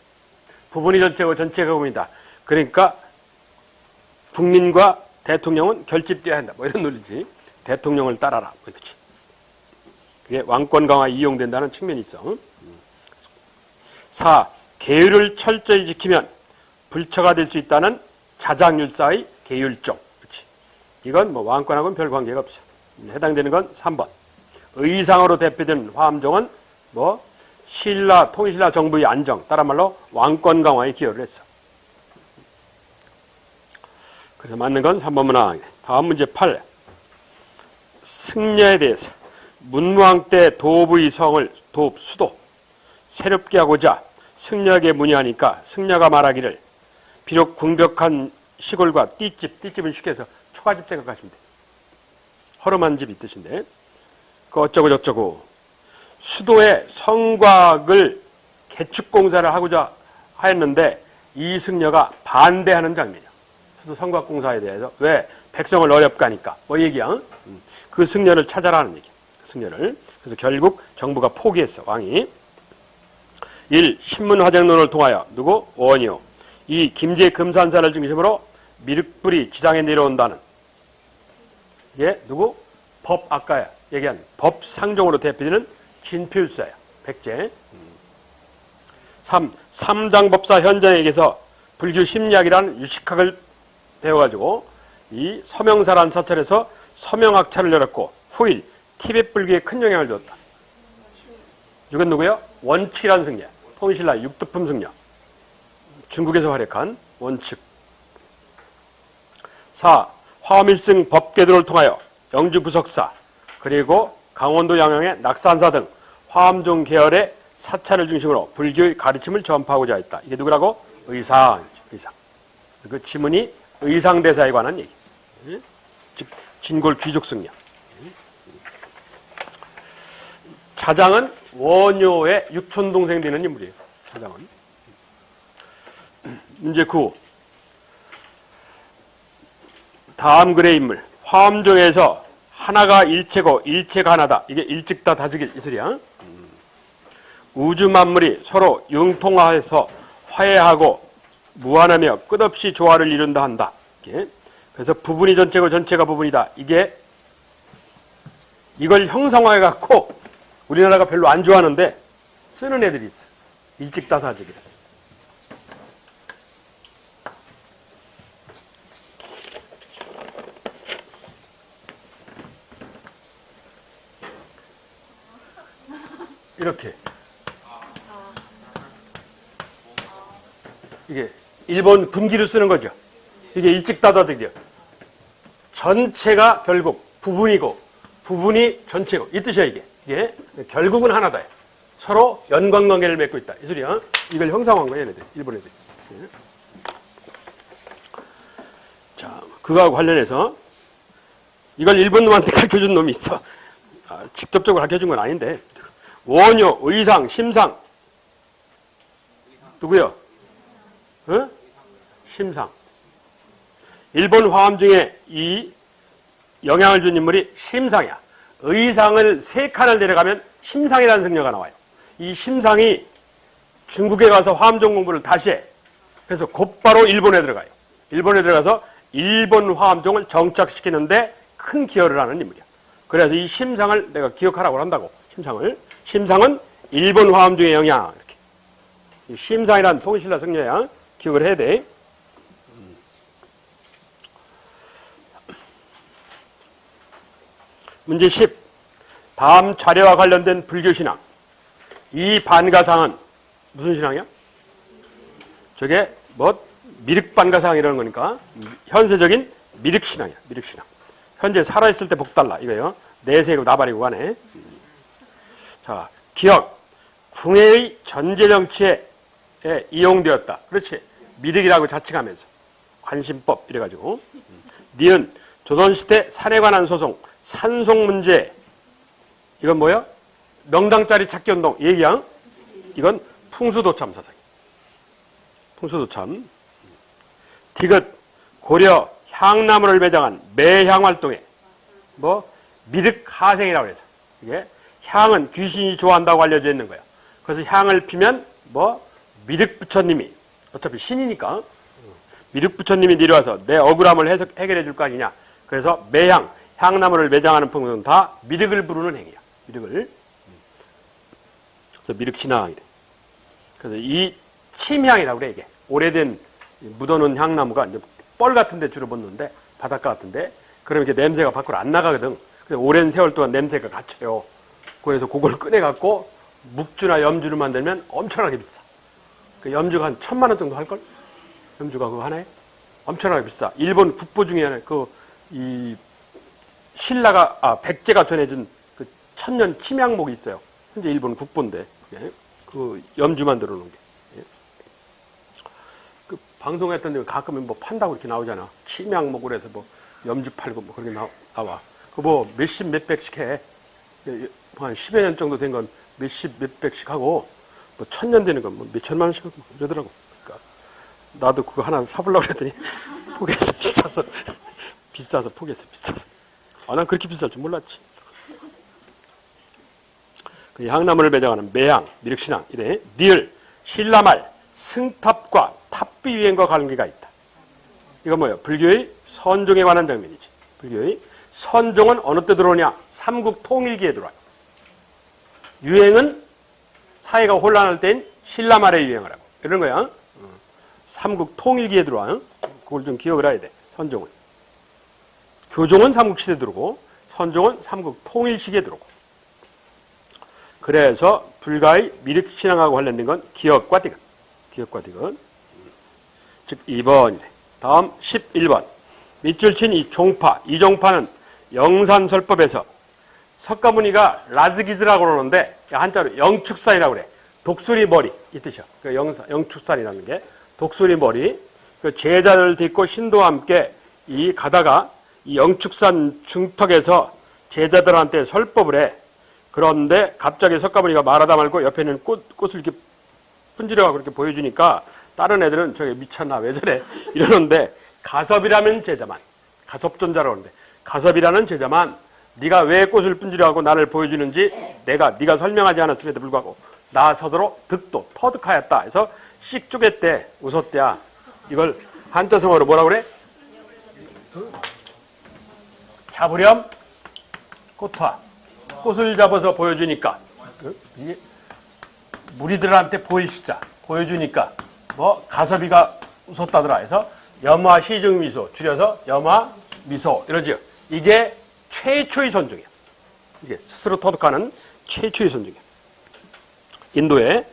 부분이 전체고 전체가 부분이다. 그러니까 국민과 대통령은 결집돼야 한다. 뭐 이런 논리지. 대통령을 따라라. 뭐 그렇지. 그게 왕권 강화에 이용된다는 측면이 있어. 4. 계율을 철저히 지키면 불처가 될 수 있다는 자장율사의 계율종. 그렇지. 이건 뭐 왕권하고는 별 관계가 없어. 해당되는 건 3번. 의상으로 대표되는 화엄종은 뭐 신라, 통신라 정부의 안정, 다른 말로 왕권 강화에 기여를 했어. 그래서 맞는 건 3번 문항. 다음 문제 8. 승려에 대해서 문무왕 때 도부의 성을 수도 새롭게 하고자 승려에게 문의하니까 승려가 말하기를 비록 궁벽한 시골과 띠집은 쉽게 해서 초가집 생각하시면 돼. 허름한 집이 뜻인데 그 어쩌고 저쩌고 수도에 성곽을 개축공사를 하고자 하였는데 이 승려가 반대하는 장면이야. 수도 성곽공사에 대해서. 왜? 백성을 어렵게 하니까. 뭐 얘기야? 그 승려를 찾아라는 얘기야. 승려를. 그래서 결국 정부가 포기했어. 왕이. 1. 신문화쟁론을 통하여 누구? 원효. 이 김제 금산사를 중심으로 미륵불이 지상에 내려온다는 이게 누구? 법 아까 얘기한 법상종으로 대표되는 진필사야. 백제. 3. 삼당법사 현장에게서 불교 심리학이라는 유식학을 배워가지고 이 서명사라는 사찰에서 서명학차를 열었고 후일 티벳 불교에 큰 영향을 줬다. 이건 누구요? 원칙이라는 승려. 통신라 육두품 승려. 중국에서 활약한 원칙. 4. 화엄일승 법궤도를 통하여 영주 부석사 그리고 강원도 양양의 낙산사 등 화엄종 계열의 사찰을 중심으로 불교의 가르침을 전파하고자 했다. 이게 누구라고? 의상. 그래서 그 지문이 의상대사에 관한 얘기. 즉 진골 귀족 승려. 자장은 원효의 육촌동생 되는 인물이에요. 자장은. 문제 9. 다음 글의 인물. 화엄종에서 하나가 일체고 일체가 하나다. 이게 일찍다 다지길 이 소리야. 우주 만물이 서로 융통하여서 화해하고 무한하며 끝없이 조화를 이룬다 한다. 이게. 그래서 부분이 전체고 전체가 부분이다. 이걸 형상화해 갖고 우리나라가 별로 안 좋아하는데 쓰는 애들이 있어. 일찍다 다지기를. 이렇게. 이게 일본 군기를 쓰는 거죠. 이게 일찍다다득이요. 전체가 결국 부분이고 부분이 전체고 이 뜻이야 이게. 이게 결국은 하나다. 서로 연관관계를 맺고 있다. 이 소리야. 이걸 형상화한 거야 얘네들. 일본 애들. 자, 그거하고 관련해서 이걸 일본 놈한테 가르쳐준 놈이 있어. 직접적으로 가르쳐준 건 아닌데 원효, 의상, 심상 누구요? 어? 심상. 일본 화엄 중에 이 영향을 준 인물이 심상이야. 의상을 3칸을 내려가면 심상이라는 승려가 나와요. 이 심상이 중국에 가서 화엄종 공부를 다시 해. 그래서 곧바로 일본에 들어가요. 일본에 들어가서 일본 화엄종을 정착시키는데 큰 기여를 하는 인물이야. 그래서 이 심상을 내가 기억하라고 한다고. 심상은 일본 화엄종의 영향. 이렇게. 심상이라는 통일신라 승려야. 기억을 해야 돼. 문제 10. 다음 자료와 관련된 불교신앙. 이 반가상은 무슨 신앙이야? 저게 미륵반가상이라는 거니까 현세적인 미륵신앙이야. 미륵신앙. 현재 살아있을 때 복달라 이거예요. 내세고 나발이고 간에. 자, 기억. 궁예의 전제정치에 이용되었다. 그렇지. 미륵이라고 자칭하면서. 관심법 이래가지고. 니은 조선시대 산에 관한 소송. 산송 문제. 이건 뭐야? 명당짜리 찾기운동. 얘기야. 이건 풍수도참 사상이야. 풍수도참. 디귿. 고려 향나무를 매장한 매향활동에 미륵하생이라고 해서 이게 향은 귀신이 좋아한다고 알려져 있는 거야. 그래서 향을 피면 미륵부처님이 어차피 신이니까 미륵부처님이 내려와서 내 억울함을 해결해 줄 거 아니냐. 그래서 매향, 향나무를 매장하는 풍수는 다 미륵을 부르는 행위야. 미륵을. 그래서 미륵신앙이래. 그래서 이 침향이라고 그래 이게. 오래된 묻어놓은 향나무가 이제 뻘 같은 데 주로 묻는데 바닷가 같은데 그러면 이렇게 냄새가 밖으로 안 나가거든. 그래서 오랜 세월 동안 냄새가 갇혀요. 그래서 그걸 꺼내갖고 묵주나 염주를 만들면 엄청나게 비싸. 그 염주가 한 1000만 원 정도 할걸? 염주가 그거 하나에? 엄청나게 비싸. 일본 국보 중에 하나, 신라가, 백제가 전해준 그 천년 침향목이 있어요. 현재 일본 국보인데, 그게. 그 염주 만들어 놓은 게. 예. 그 방송했던 데 가끔 판다고 이렇게 나오잖아. 침향목으로 해서 염주 팔고 그렇게 나와. 그 몇십, 몇백씩 해. 한 10여 년 정도 된 건 몇십, 몇백씩 하고, 1000년 되는 건 몇천만 원씩 하고 이러더라고. 그러니까 나도 그거 하나 사보려고 그랬더니 포기했어. 비싸서 포기했어. 비싸서. 난 그렇게 비쌀 줄 몰랐지. 그 향나무를 매장하는 매향, 미륵신앙 이래. 니을, 신라말, 승탑과 탑비 유행과 관계가 있다. 이건 뭐예요? 불교의 선종에 관한 장면이지. 불교의 선종은 어느 때 들어오냐? 삼국 통일기에 들어와요. 유행은 사회가 혼란할 때인 신라말에 유행을 하고 이런 거야. 삼국 통일기에 들어와. 그걸 좀 기억을 해야 돼. 선종은. 교종은 삼국시대에 들어오고 선종은 삼국 통일시기에 들어오고. 그래서 불가의 미륵신앙하고 관련된 건 기억과 디귿. 기억과 디귿. 즉 2번이래. 다음 11번. 밑줄 친 이 종파. 이 종파는 영산설법에서 석가모니가 라즈기즈라고 그러는데 한자로 영축산이라고 그래. 독수리 머리 이 뜻이야. 그 영축산이라는 게 독수리 머리. 그 제자를 딛고 신도와 함께 이 가다가 이 영축산 중턱에서 제자들한테 설법을 해. 그런데 갑자기 석가모니가 말하다 말고 옆에 있는 꽃을 이렇게 분지려가고 그렇게 보여주니까 다른 애들은 저게 미쳤나 왜 저래 이러는데 가섭이라는 제자만 가섭존자라고 하는데 가섭이라는 제자만 네가 왜 꽃을 분지려 하고 나를 보여주는지 네가 설명하지 않았음에도 불구하고 나서도록 득도 터득하였다. 해서 씩 쪼갰대, 웃었대야. 이걸 한자성어로 뭐라 그래? 잡으렴 꽃화. 꽃을 잡아서 보여주니까. 이게 무리들한테 보이시자. 보여주니까. 뭐 가섭이가 웃었다더라 해서 염화 시증미소 줄여서 염화 미소 이러죠. 이게 최초의 선종이야. 이게 스스로 터득하는 최초의 선종이야. 인도에.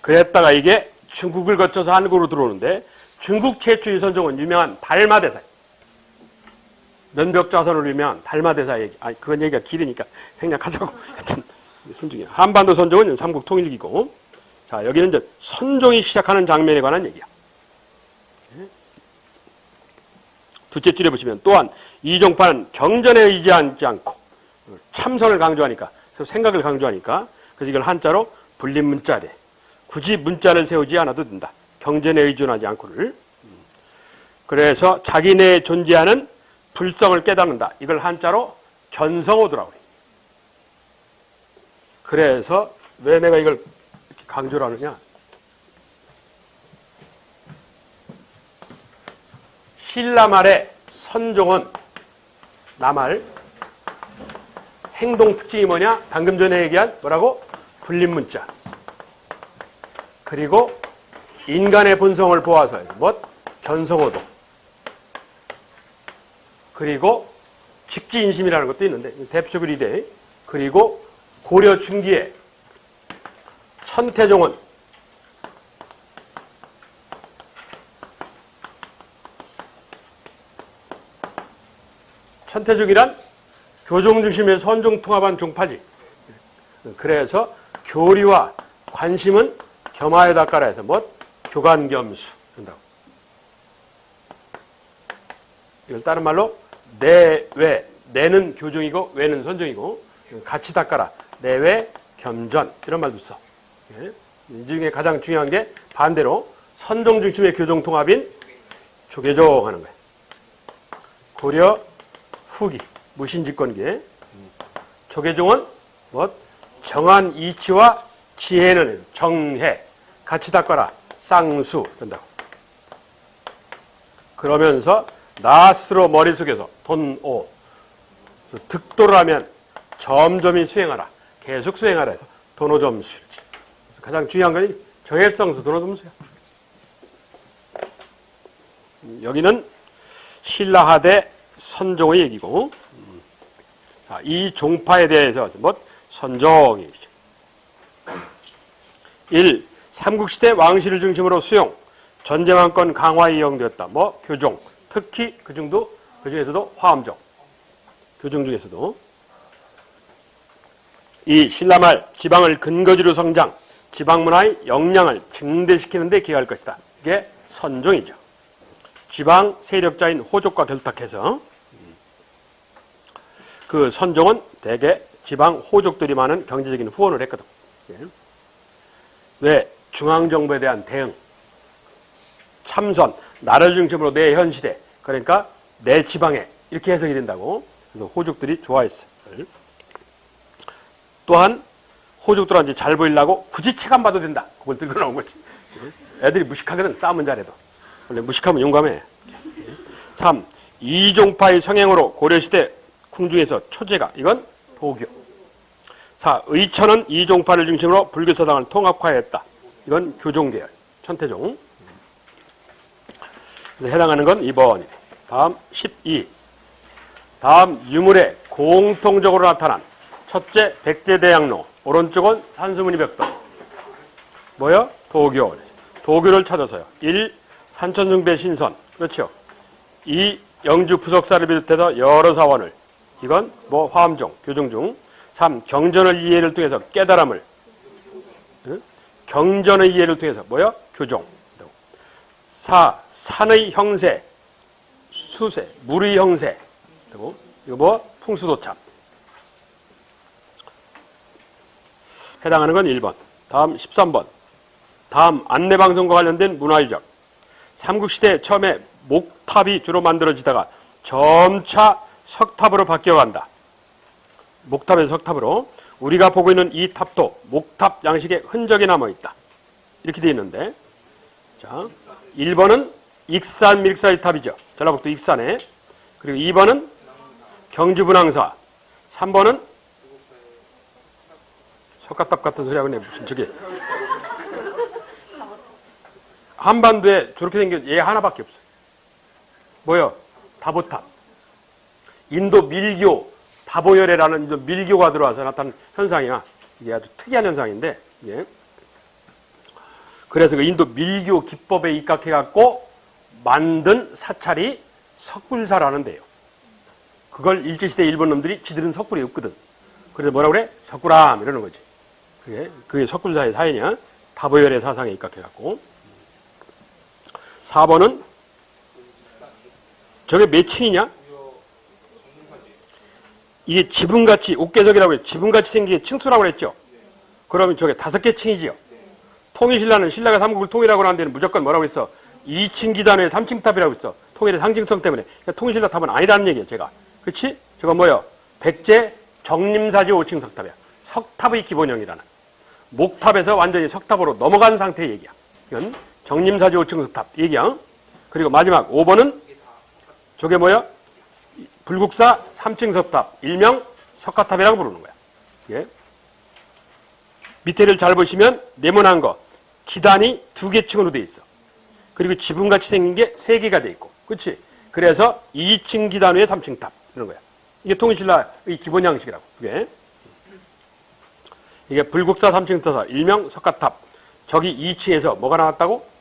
그랬다가 이게 중국을 거쳐서 한국으로 들어오는데 중국 최초의 선종은 유명한 달마대사. 면벽자선으로 유명한 달마대사 얘기. 그건 얘기가 길으니까 생략하자고. 하여튼 선종이야. 한반도 선종은 삼국 통일기고. 자, 여기는 이제 선종이 시작하는 장면에 관한 얘기야. 둘째 줄에 보시면 또한 이종파는 경전에 의지하지 않고 참선을 강조하니까, 생각을 강조하니까, 그래서 이걸 한자로 불린 문자래. 굳이 문자를 세우지 않아도 된다. 경전에 의존하지 않고를. 그래서 자기 내에 존재하는 불성을 깨닫는다. 이걸 한자로 견성오도라고 그래. 그래서 왜 내가 이걸 이렇게 강조를 하느냐. 신라 말의 선종은 나말 행동 특징이 뭐냐? 방금 전에 얘기한 뭐라고? 불린 문자. 그리고 인간의 본성을 보아서 뭐? 견성오도. 그리고 직지인심이라는 것도 있는데 대표적으로 이래. 그리고 고려 중기에 천태종은 천태종이란 교종 중심의 선종 통합한 종파지. 그래서 교리와 관심은 겸하에 닦아라 해서 뭐? 교관겸수 한다고. 이걸 다른 말로 내외, 내는 교종이고 외는 선종이고 같이 닦아라. 내외 겸전 이런 말도 써. 이 중에 가장 중요한 게 반대로 선종 중심의 교종 통합인 조계종 하는 거예요. 고려 후기 무신집권기에 조계종은 뭐 정한 이치와 지혜는 정해 같이 닦아라. 쌍수 된다고. 그러면서 나 스스로 머릿속에서 돈오 득도를 하면 점점이 수행하라. 계속 수행하라 해서 돈오점수. 가장 중요한 건 정해성수 돈오점수야. 여기는 신라하대 선종의 얘기고, 이 종파에 대해서 뭐 선종이죠. 1. 삼국시대 왕실을 중심으로 수용, 전쟁왕권 강화에 이용되었다. 뭐 교종, 특히 그 중에서도 화엄종, 교종 중에서도. 이 신라말 지방을 근거지로 성장, 지방문화의 역량을 증대시키는 데 기여할 것이다. 이게 선종이죠. 지방 세력자인 호족과 결탁해서 그 선종은 대개 지방 호족들이 많은 경제적인 후원을 했거든. 왜? 중앙정부에 대한 대응, 참선, 나라를 중심으로 내 현실에, 그러니까 내 지방에 이렇게 해석이 된다고. 그래서 호족들이 좋아했어. 또한 호족들한테 잘 보이려고 굳이 체감받아도 된다. 그걸 들고 나온 거지. 애들이 무식하거든. 싸움은 잘해도. 원래 무식하면 용감해. 3. 이종파의 성행으로 고려시대 궁중에서 초제가, 이건 도교. 4. 의천은 이종파를 중심으로 불교사당을 통합화했다. 이건 교종계열, 천태종. 해당하는 건 2번이네. 다음 12. 다음 유물에 공통적으로 나타난 첫째 백제대양로, 오른쪽은 산수무늬 벽돌. 뭐요? 도교. 도교를 찾아서요. 1. 산천중배 신선. 그렇죠. 2. 영주 부석사를 비롯해서 여러 사원을. 이건 뭐 화엄종, 교종중. 3. 경전의 이해를 통해서 깨달음을. 경전의 이해를 통해서 뭐요? 교종. 4. 산의 형세, 수세, 물의 형세. 그리고 이거 뭐? 풍수도참. 해당하는 건 1번. 다음 13번. 다음 안내방송과 관련된 문화유적. 삼국시대 처음에 목탑이 주로 만들어지다가 점차 석탑으로 바뀌어간다. 목탑에서 석탑으로 우리가 보고 있는 이 탑도 목탑 양식의 흔적이 남아있다. 이렇게 되어 있는데, 자, 1번은 익산 밀사의 탑이죠. 전라북도 익산에. 그리고 2번은 경주분황사. 3번은 석가탑 같은 소리 하고 있네. 무슨 저게. 한반도에 저렇게 생긴 얘 하나밖에 없어요. 뭐요? 다보탑. 인도 밀교, 다보열애라는 인도 밀교가 들어와서 나타난 현상이야. 이게 아주 특이한 현상인데, 예. 그래서 그 인도 밀교 기법에 입각해갖고 만든 사찰이 석굴사라는데요. 그걸 일제시대 일본 놈들이 지들은 석굴이 없거든. 그래서 뭐라 그래? 석굴암 이러는 거지. 그게 석굴사의 사연이야. 다보열의 사상에 입각해갖고. 4번은 저게 몇 층이냐? 이게 지붕같이, 옥계석이라고 해요. 지붕같이 생기게 층수라고 그랬죠? 그러면 저게 5개 층이지요? 통일신라는 신라가 삼국을 통일하고 난 데는 무조건 뭐라고 했어? 2층 기단에 3층 탑이라고 했어. 통일의 상징성 때문에. 그러니까 통일신라 탑은 아니라는 얘기예요, 제가. 그렇지? 저건 뭐예요? 백제 정림사지 5층 석탑이야. 석탑의 기본형이라는. 목탑에서 완전히 석탑으로 넘어간 상태의 얘기야. 이건 정림사지 5층 석탑 얘기야. 그리고 마지막 5번은 저게 뭐야? 불국사 3층 석탑, 일명 석가탑이라고 부르는 거야. 예. 밑에를 잘 보시면 네모난 거, 기단이 2개 층으로 돼 있어. 그리고 지붕같이 생긴 게 3개가 돼 있고, 그렇지? 그래서 2층 기단 위에 3층 탑 이런 거야. 이게 통일신라의 기본 양식이라고. 이게 불국사 3층 터사, 일명 석가탑. 저기 2층에서 뭐가 나왔다고?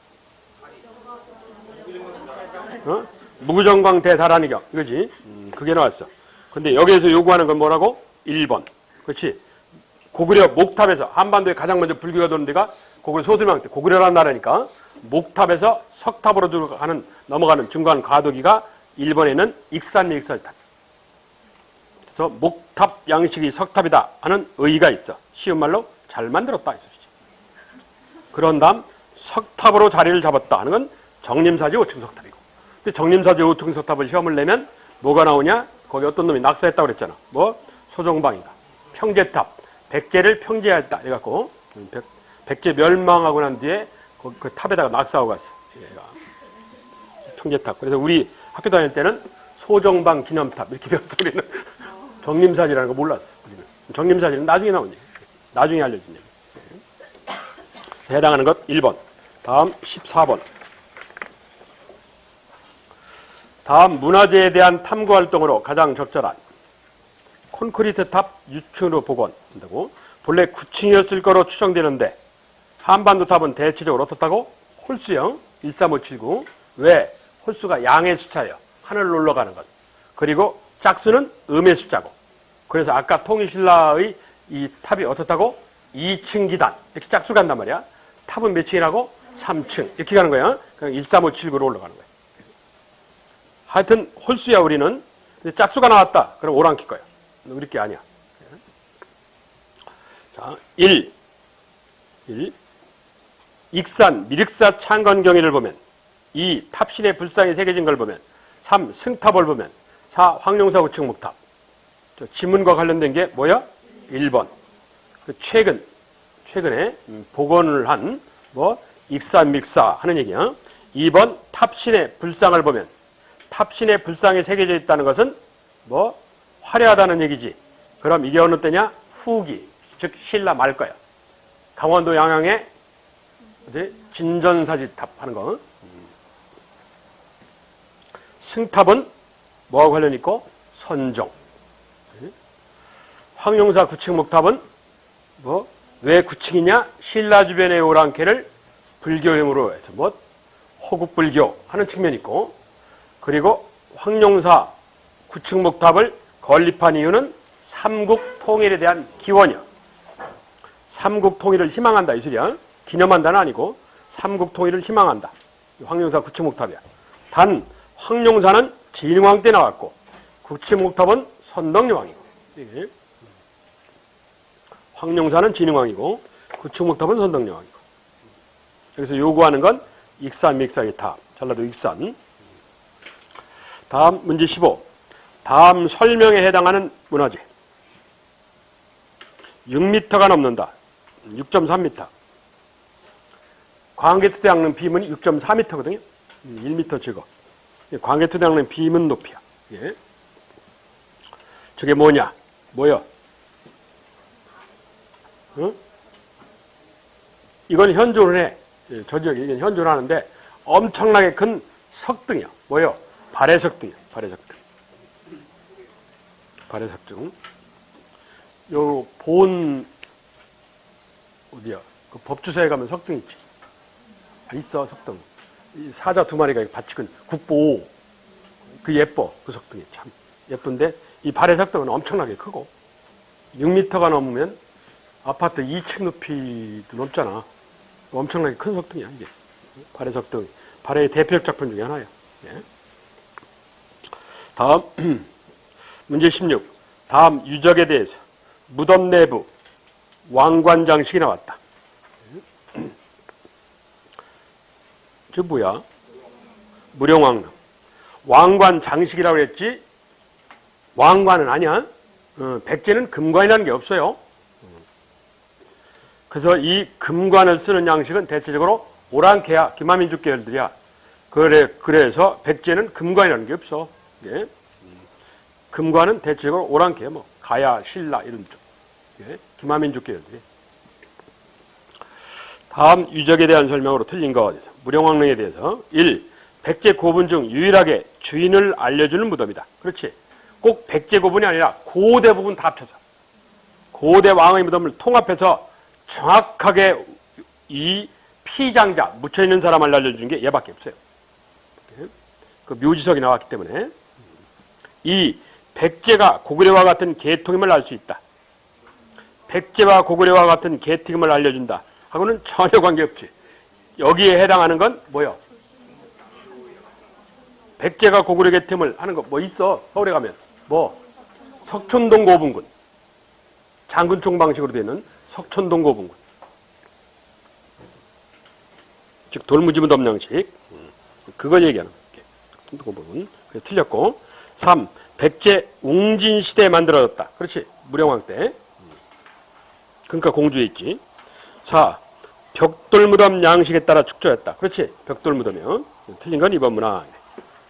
무구정광 대다란이경 이거지. 그게 나왔어. 근데 여기에서 요구하는 건 뭐라고? 1번. 그렇지? 고구려 목탑에서 한반도에 가장 먼저 불교가 도는 데가 고구려 소수명태, 고구려라는 나라니까 목탑에서 석탑으로 넘어가는 중간 과도기가 일본에는 익산밀설탑. 그래서 목탑 양식이 석탑이다 하는 의의가 있어. 쉬운 말로 잘 만들었다 이 소리지. 그런 다음 석탑으로 자리를 잡았다 하는 건 정림사지 5층 석탑이고. 근데 정림사지 5층 석탑을 시험을 내면 뭐가 나오냐? 거기 어떤 놈이 낙서했다고 그랬잖아. 뭐 소종방인가? 평제탑. 백제를 평제했다. 이래갖고 백제 멸망하고 난 뒤에 그 탑에다가 낙서하고 갔어. 얘가. 평제탑. 그래서 우리 학교 다닐 때는 소정방 기념탑 이렇게 배웠어. 우리는 정림사지라는 거 몰랐어. 우리는. 정림사지는 나중에 나온 얘기. 나중에 알려진 얘기. 해당하는 것 1번. 다음 14번. 다음 문화재에 대한 탐구 활동으로 가장 적절한 콘크리트 탑 6층으로 복원한다고. 본래 9층이었을 거로 추정되는데 한반도 탑은 대체적으로 어떻다고? 홀수형 13579. 왜? 홀수가 양의 숫자예요. 하늘로 올라가는 것. 그리고 짝수는 음의 숫자고. 그래서 아까 통일신라의 이 탑이 어떻다고? 2층 기단. 이렇게 짝수 간단 말이야. 탑은 몇 층이라고? 3층. 이렇게 가는 거야. 그냥 13579로 올라가는 거야. 하여튼 홀수야 우리는. 근데 짝수가 나왔다. 그럼 오랑킬 거야. 우리 게 아니야. 자, 1. 익산 미륵사 창건경위를 보면 2. 탑신의 불상이 새겨진 걸 보면 3. 승탑을 보면 4. 황룡사 우측 목탑. 지문과 관련된 게 뭐야? 1번. 최근에 복원을 한 뭐 익산 미륵사 하는 얘기야. 2번 탑신의 불상을 보면 탑신의 불상이 새겨져 있다는 것은 뭐 화려하다는 얘기지. 그럼 이게 어느 때냐? 후기. 즉 신라 말 거야. 강원도 양양에 진전사지탑 하는 거. 승탑은 뭐하고 관련 있고? 선종. 황룡사 9층 목탑은 뭐 왜 9층이냐? 신라 주변의 오랑캐를 불교형으로 해서 뭐 호국불교 하는 측면이 있고, 그리고 황룡사 9층 목탑을 건립한 이유는 삼국 통일에 대한 기원이야. 삼국 통일을 희망한다 이 소리야. 기념한다는 아니고 삼국 통일을 희망한다. 황룡사 9층 목탑이야. 단 황룡사는 진흥왕 때 나왔고 9층 목탑은 선덕여왕이고. 황룡사는 진흥왕이고 9층 목탑은 선덕여왕이고. 여기서 요구하는 건 익산 밀사의 탑. 전라도 익산. 다음 문제 15. 다음 설명에 해당하는 문화재. 6m가 넘는다. 6.3m. 광개토대왕릉 비문이 6.4m거든요. 1m 적어. 광개토대왕릉 비문 높이야. 예. 저게 뭐냐? 뭐요? 어? 이건 현존을 해. 저 지역에 이건 현존을 하는데 엄청나게 큰 석등이야. 뭐요? 발해석등이야. 발해석등. 발해석등. 요 본 어디야? 그 법주사에 가면 석등 있지. 있어 석등. 이 사자 두 마리가 받치고 국보. 그 예뻐. 그 석등이 참 예쁜데 이 발해석등은 엄청나게 크고 6m가 넘으면 아파트 2층 높이도 넘잖아. 엄청나게 큰 석등이야 이게. 발해석등. 발해의 대표적 작품 중에 하나야. 예. 다음 문제 16. 다음 유적에 대해서 무덤 내부 왕관 장식이 나왔다. 저 뭐야? 무령왕릉. 왕관 장식이라고 그랬지? 왕관은 아니야. 백제는 금관이라는 게 없어요. 그래서 이 금관을 쓰는 양식은 대체적으로 오랑캐야, 기마민족 계열들이야. 그래서 백제는 금관이라는 게 없어. 예? 금관은 대체적으로 오랑캐, 뭐 가야, 신라 이런 쪽. 예? 기마민족 계열들이. 다음 유적에 대한 설명으로 틀린 거 어디서? 무령왕릉에 대해서 1. 백제 고분 중 유일하게 주인을 알려주는 무덤이다. 그렇지. 꼭 백제 고분이 아니라 고대 부분 다 합쳐서 고대 왕의 무덤을 통합해서 정확하게 이 피장자 묻혀있는 사람을 알려주는 게 얘밖에 없어요. 그 묘지석이 나왔기 때문에. 2. 백제가 고구려와 같은 계통임을 알 수 있다. 백제와 고구려와 같은 계통임을 알려준다 하고는 전혀 관계없지. 여기에 해당하는 건 뭐요? 백제가 고구려 계통임을 하는 거 뭐 있어? 서울에 가면 뭐 석촌동 고분군, 장군총 방식으로 되는 석촌동 고분군, 즉 돌무지무덤 양식, 그거 얘기하는 거예요. 고분군. 그래서 틀렸고. 3. 백제 웅진 시대에 만들어졌다. 그렇지. 무령왕 때. 그러니까 공주에 있지. 4. 벽돌무덤 양식에 따라 축조했다. 그렇지. 벽돌무덤이요. 틀린 건 2번 문항.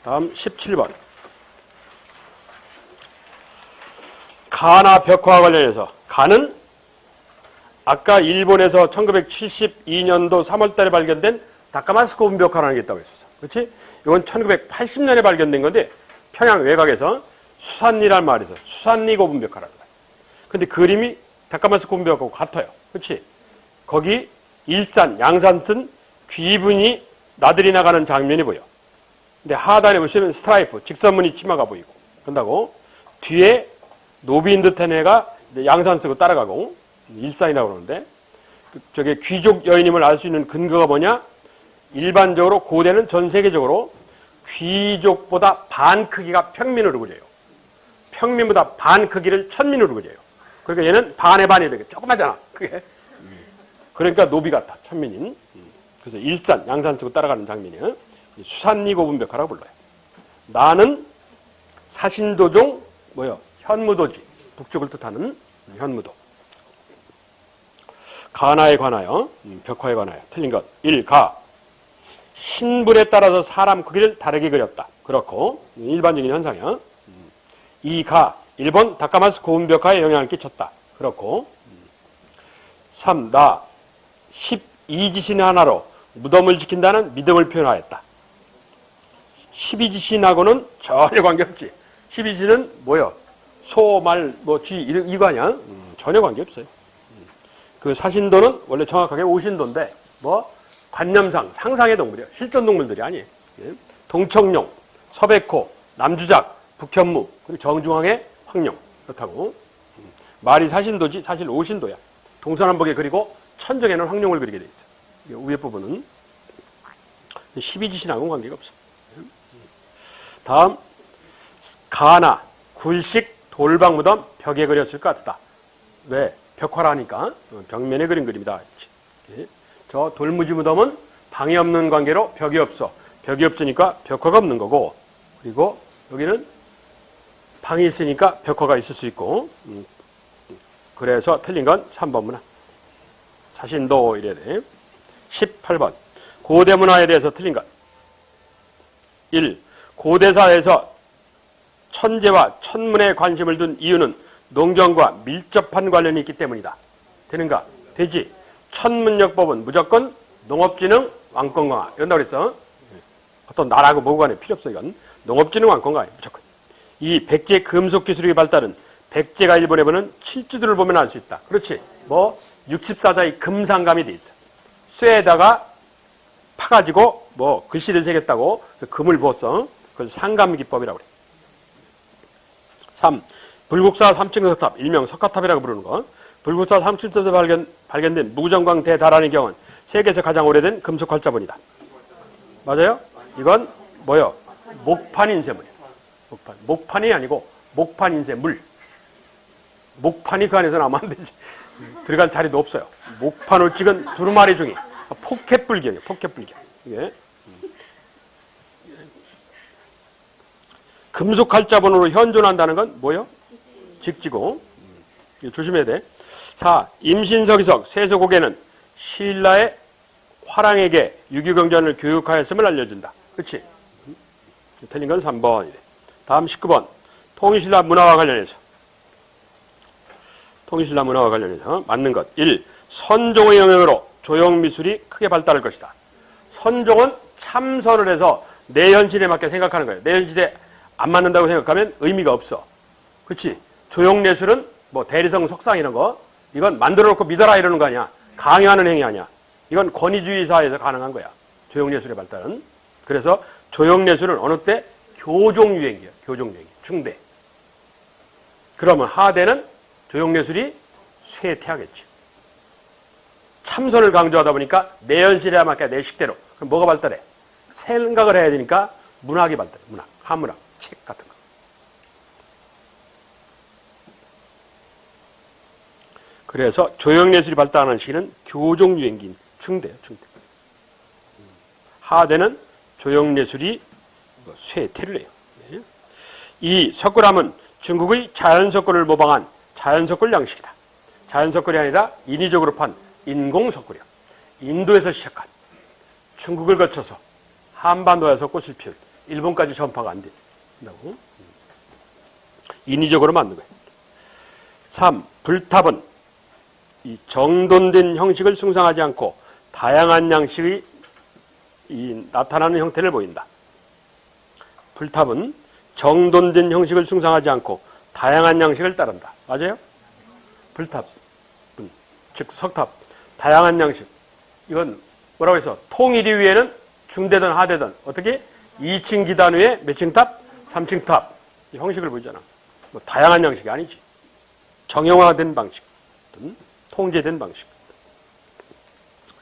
다음 17번. 가나 벽화와 관련해서 가는 아까 일본에서 1972년도 3월달에 발견된 다카마스크 고분 벽화라는 게 있다고 했었어. 그렇지? 이건 1980년에 발견된 건데 평양 외곽에서 수산리란 말에서 수산리 고분 벽화라는 거야. 근데 그림이 다카마스크 고분 벽화하고 같아요. 그렇지? 거기 일산, 양산 쓴 귀분이 나들이 나가는 장면이 보여. 근데 하단에 보시면 스트라이프, 직선무늬 치마가 보이고 그런다고 뒤에 노비인 듯한 애가 양산 쓰고 따라가고 일산이라고 그러는데 저게 귀족 여인임을 알 수 있는 근거가 뭐냐? 일반적으로 고대는 전 세계적으로 귀족보다 반 크기가 평민으로 그려요. 평민보다 반 크기를 천민으로 그려요. 그러니까 얘는 반의 반이 되게 조그마잖아. 그게. 그러니까 노비 같아. 천민인. 그래서 일산, 양산 쓰고 따라가는 장면이에요. 수산리 고분 벽화라고 불러요. 나는 사신도종 뭐요? 현무도지. 북쪽을 뜻하는 현무도. 가나에 관하여, 벽화에 관하여 틀린 것. 1. 가. 신분에 따라서 사람 크기를 다르게 그렸다. 그렇고 일반적인 현상이야. 2. 가. 일본 다카마스크 고분 벽화에 영향을 끼쳤다. 그렇고 3. 나. 12지신 하나로 무덤을 지킨다는 믿음을 표현하였다. 12지신하고는 전혀 관계없지. 12지신은 뭐요? 소, 말, 뭐, 쥐, 이거 아니야? 전혀 관계없어요. 그 사신도는 원래 정확하게 오신도인데, 뭐, 관념상, 상상의 동물이야. 실존 동물들이 아니에요. 예? 동청룡, 서백호, 남주작, 북현무, 그리고 정중앙의 황룡. 그렇다고. 말이 사신도지, 사실 오신도야. 동서남북에 그리고 천정에는 황룡을 그리게 돼 있어. 위에 부분은. 12지신하고는 관계가 없어. 다음, 가나, 굴식, 돌방무덤, 벽에 그렸을 것 같다. 왜? 벽화라니까. 벽면에 그린 그림이다. 저 돌무지무덤은 방이 없는 관계로 벽이 없어. 벽이 없으니까 벽화가 없는 거고, 그리고 여기는 방이 있으니까 벽화가 있을 수 있고, 그래서 틀린 건 3번 문화. 사신도 이래야 돼. 18번. 고대 문화에 대해서 틀린 것. 1. 고대사에서 천재와 천문에 관심을 둔 이유는 농경과 밀접한 관련이 있기 때문이다. 되는가? 되지. 천문역법은 무조건 농업진흥, 왕권강화. 이런다고 그랬어. 어떤 나라하고 뭐고 간에 필요 없어, 이건. 농업진흥, 왕권강화. 무조건. 이 백제 금속 기술의 발달은 백제가 일본에 보는 칠주들을 보면 알 수 있다. 그렇지. 뭐, 64자의 금상감이 돼 있어. 쇠에다가 파가지고 뭐 글씨를 새겼다고 금을 부었어. 그걸 상감기법이라고 그래. 3. 불국사 3층 석탑, 일명 석가탑이라고 부르는 거. 불국사 3층에서 발견된 무정광 대다란의 경우는 세계에서 가장 오래된 금속 활자본이다. 맞아요? 이건 뭐요? 목판 인쇄물이야. 목판이 아니고 목판 인쇄물. 목판이 그 안에서 나오면 안 되지. 들어갈 자리도 없어요. 목판을 찍은 두루마리 중에 포켓불경이에요. 포켓불경. 이게 금속 활자본으로 현존한다는 건 뭐요? 직지고. 조심해야 돼. 4. 임신석이석 세소고개는 신라의 화랑에게 유교경전을 교육하였음을 알려준다. 그렇지? 틀린 건 3번이래. 다음 19번. 통일신라 문화와 관련해서. 통일신라 문화와 관련해서 맞는 것. 1. 선종의 영향으로 조형미술이 크게 발달할 것이다. 선종은 참선을 해서 내 현실에 맞게 생각하는 거예요. 내 현실에 안 맞는다고 생각하면 의미가 없어. 그렇지? 조형예술은 뭐 대리성 석상 이런 거 이건 만들어 놓고 믿어라 이러는 거 아니야. 강요하는 행위 아니야. 이건 권위주의 사회에서 가능한 거야. 조형예술의 발달은. 그래서 조형예술은 어느 때 교종유행이에요. 교종유행. 중대. 그러면 하대는 조형예술이 쇠퇴하겠지. 참선을 강조하다 보니까 내 현실에 맞게 내 식대로. 그럼 뭐가 발달해? 생각을 해야 되니까 문학이 발달해. 문학, 한문학, 책 같은 거. 그래서 조형예술이 발달하는 시기는 교종유행기인 중대예요. 중대. 하대는 조형예술이 쇠퇴를 해요. 이 석굴암은 중국의 자연석굴을 모방한 자연석굴 양식이다. 자연석굴이 아니라 인위적으로 판 인공석굴이야. 인도에서 시작한 중국을 거쳐서 한반도에서 꽃을 피울 일본까지 전파가 안 된다고. 인위적으로 만든 거예요. 3. 불탑은 이 정돈된 형식을 숭상하지 않고 다양한 양식의 나타나는 형태를 보인다. 불탑은 정돈된 형식을 숭상하지 않고 다양한 양식을 따른다. 맞아요? 불탑, 즉 석탑, 다양한 양식. 이건 뭐라고 해서 통일이 위에는 중대든 하대든 어떻게 2층 기단 위에 몇 층 탑? 3층 탑. 이 형식을 보이잖아. 뭐 다양한 양식이 아니지. 정형화된 방식, 통제된 방식.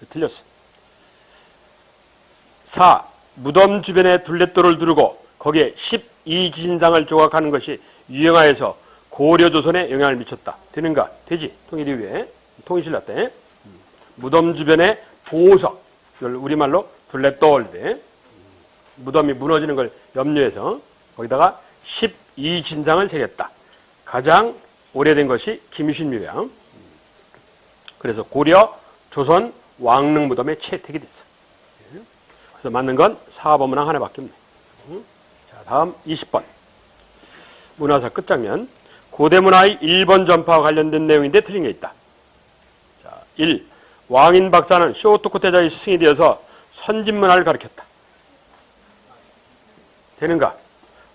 틀렸어. 4. 무덤 주변에 둘레돌을 두르고 거기에 12지신상을 조각하는 것이 유행하여서 고려조선에 영향을 미쳤다. 되는가? 되지. 통일 이후에. 통일신라 때. 무덤 주변에 보석. 이걸 우리말로 둘레돌. 무덤이 무너지는 걸 염려해서 거기다가 12진상을 새겼다. 가장 오래된 것이 김신묘야. 그래서 고려, 조선, 왕릉 무덤에 채택이 됐어. 그래서 맞는 건 4번 문항 하나밖에 없네. 자, 다음 20번. 문화사 끝장면. 고대 문화의 일본 전파와 관련된 내용인데 틀린 게 있다. 자, 1. 왕인 박사는 쇼토쿠 태자의 스승이 되어서 선진 문화를 가르쳤다. 되는가?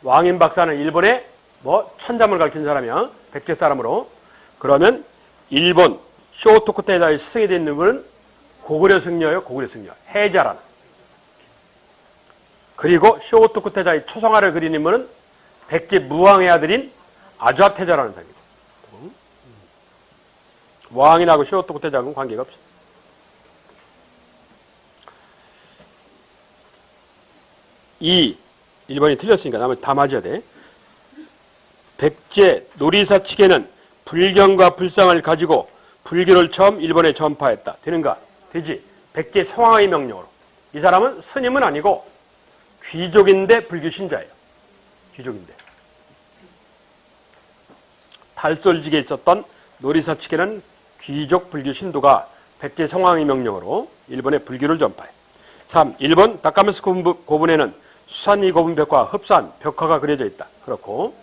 왕인 박사는 일본에 뭐 천자문을 가르친 사람이야. 백제 사람으로. 그러면 일본 쇼토쿠 태자의 스승이 된 분은 고구려 승려요. 고구려 승려. 해자라는. 그리고 쇼토쿠 태자의 초성화를 그린 인물은 백제 무왕의 아들인 아좌태자라는 사람입니다. 왕인하고 쇼토쿠 태자하고는 관계가 없어요. 이 1번이 틀렸으니까 나머지 다 맞아야 돼. 백제 노리사 측에는 불경과 불상을 가지고 불교를 처음 일본에 전파했다. 되는가? 되지. 백제 성황의 명령으로. 이 사람은 스님은 아니고 귀족인데 불교 신자예요. 귀족인데. 달솔직에 있었던 노리사치계는 귀족 불교 신도가 백제 성왕의 명령으로 일본에 불교를 전파해. 3. 일본 다카메스 고분에는 수산이 고분 벽화, 흡산 벽화가 그려져 있다. 그렇고.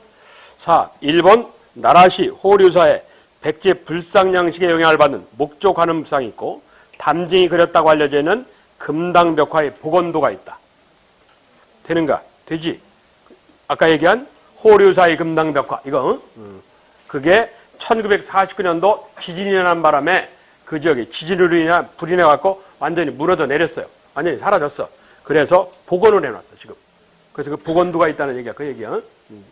4. 일본 나라시 호류사에 백제 불상 양식에 영향을 받는 목조 관음상이 있고 담징이 그렸다고 알려져 있는 금당 벽화의 복원도가 있다. 되는가? 되지. 아까 얘기한 호류사의 금당 벽화 이거 그게 1949년도 지진이 난 바람에 그 지역에 지진으로 인한 불이 나갖고 완전히 무너져 내렸어요. 완전히 사라졌어. 그래서 복원을 해놨어 지금. 그래서 그 복원도가 있다는 얘기야. 그 얘기야.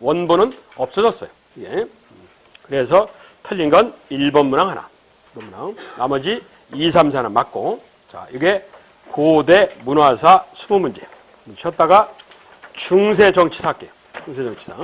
원본은 없어졌어요. 예. 그래서 틀린 건 1번 문항 하나. 나머지 2, 3, 4는 맞고. 자, 이게 고대 문화사 20문제. 쉬었다가 중세 정치사 할게요. 중세 정치사.